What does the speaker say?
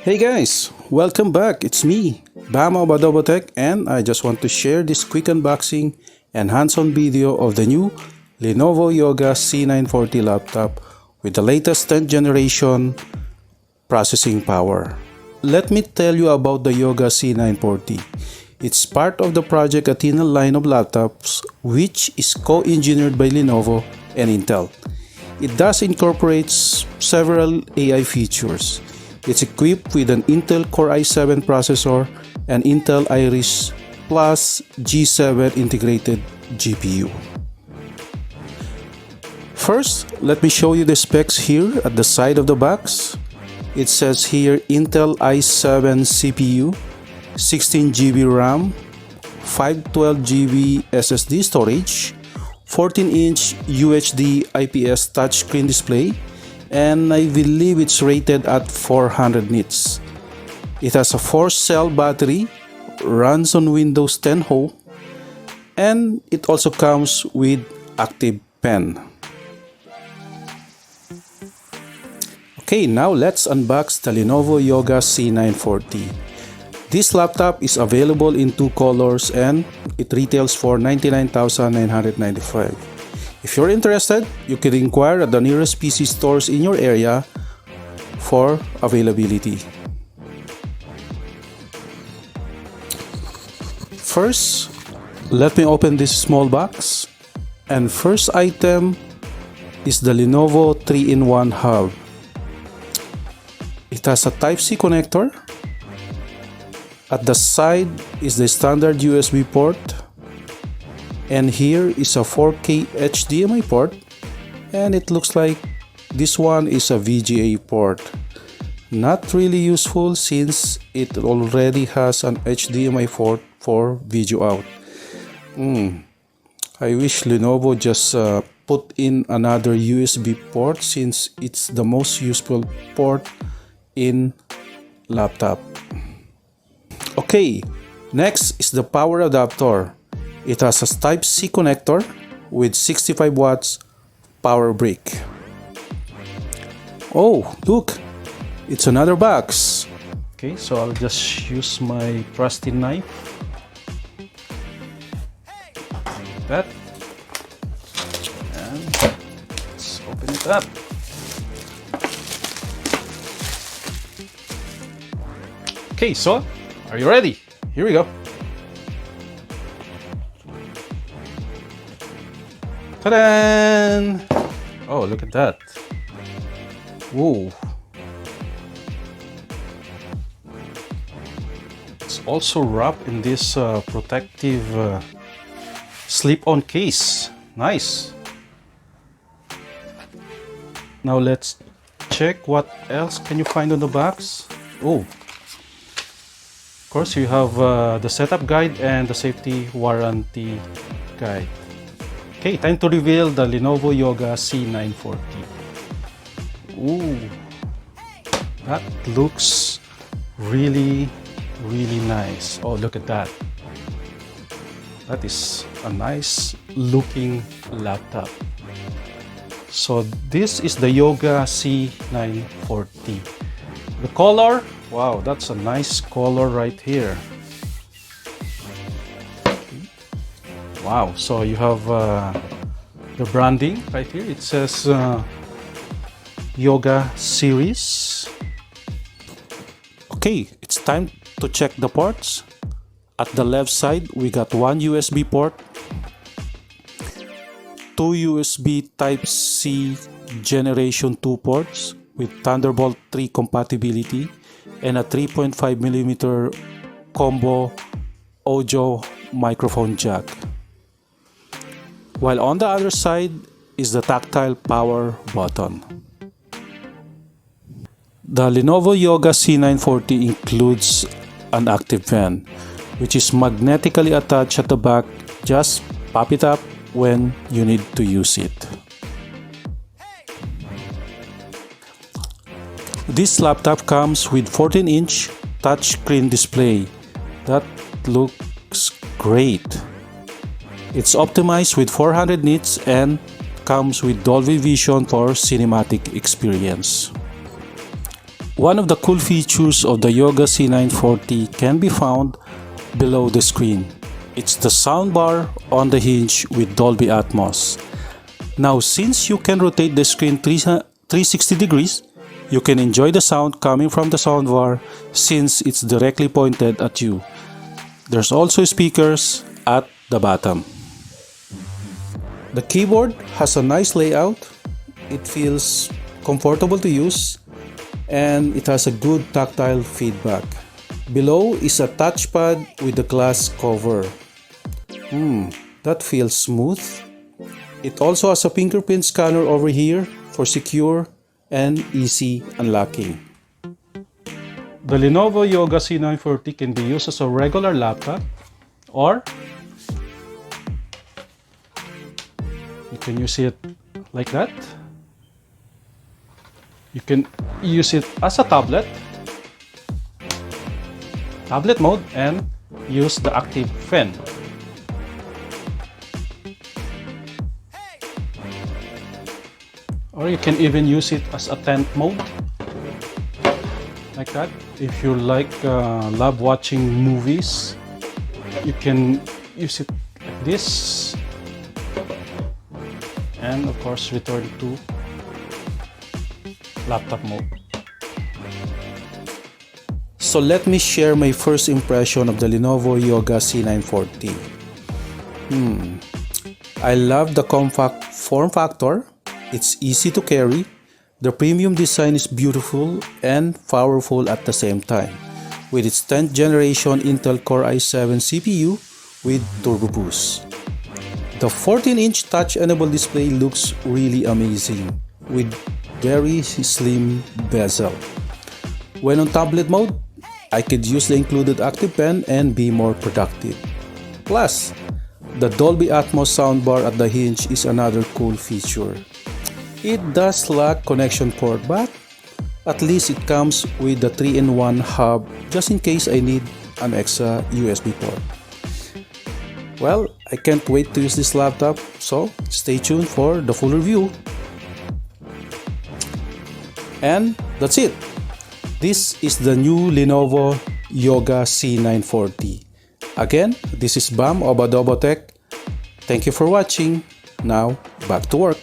Hey guys, welcome back. It's me, Bama Badobotech, and I just want to share this quick unboxing and hands-on video of the new Lenovo YOGA C940 laptop with the latest 10th generation processing power. Let me tell you about the YOGA C940. It's part of the Project Athena line of laptops, which is co-engineered by Lenovo and Intel. It does incorporates several AI features. It's equipped with an Intel Core i7 processor and Intel Iris Plus G7 integrated GPU. First, let me show you the specs here at the side of the box. It says here Intel i7 CPU, 16GB RAM, 512GB SSD storage, 14-inch UHD IPS touchscreen display, and I believe it's rated at 400 nits. It has a 4-cell battery, runs on Windows 10 Home, and it also comes with active pen. Okay, now let's unbox the Lenovo YOGA C940. This laptop is available in 2 colors and it retails for $99,995. If you're interested, you can inquire at the nearest PC stores in your area for availability. First, let me open this small box. And first item is the Lenovo 3-in-1 hub. It has a Type-C connector. At the side is the standard USB port. And here is a 4K HDMI port, and it looks like this one is a VGA port. Not really useful since it already has an HDMI port for video out. I wish Lenovo just put in another USB port since it's the most useful port in laptop. Okay, next is the power adapter. It has a Type-C connector with 65 watts power brick. Oh, look! It's another box. Okay, so I'll just use my trusty knife. Like that. And let's open it up. Okay, so are you ready? Here we go. Ta-da! Oh, look at that. Whoa. It's also wrapped in this protective slip-on case. Nice. Now let's check what else can you find on the box. Oh, of course you have the setup guide and the safety warranty guide. Okay, time to reveal the Lenovo YOGA C940. Ooh, that looks really nice. Oh, look at that. That is a nice looking laptop. So this is the YOGA C940. The color, wow, that's a nice color right here. Wow, so you have the branding right here. It says Yoga Series. Okay, it's time to check the ports. At the left side, we got one USB port, 2 USB Type-C Generation 2 ports with Thunderbolt 3 compatibility, and a 3.5mm combo audio microphone jack. While on the other side is the tactile power button. The Lenovo YOGA C940 includes an active fan, which is magnetically attached at the back. Just pop it up when you need to use it. This laptop comes with 14-inch touchscreen display. That looks great. It's optimized with 400 nits and comes with Dolby Vision for cinematic experience. One of the cool features of the Yoga C940 can be found below the screen. It's the soundbar on the hinge with Dolby Atmos. Now, since you can rotate the screen 360 degrees, you can enjoy the sound coming from the soundbar since it's directly pointed at you. There's also speakers at the bottom. The keyboard has a nice layout. It feels comfortable to use and it has a good tactile feedback. Below is a touchpad with a glass cover. That feels smooth. It also has a fingerprint scanner over here for secure and easy unlocking. The Lenovo Yoga C940 can be used as a regular laptop or you can use it like that. You can use it as a tablet mode and use the active fan. Or you can even use it as a tent mode like that. If you love watching movies, you can use it like this and of course return to laptop mode. So let me share my first impression of the Lenovo Yoga C940. I love the compact form factor. It's easy to carry. The premium design is beautiful and powerful at the same time, with its 10th generation Intel Core i7 CPU with Turbo Boost. The 14-inch touch-enabled display looks really amazing, with very slim bezel. When on tablet mode, I could use the included active pen and be more productive. Plus, the Dolby Atmos soundbar at the hinge is another cool feature. It does lack connection port, but at least it comes with the 3-in-1 hub just in case I need an extra USB port. Well, I can't wait to use this laptop, so stay tuned for the full review. And that's it. This is the new Lenovo Yoga C940. Again, this is Bam of Adobo Tech. Thank you for watching. Now, back to work.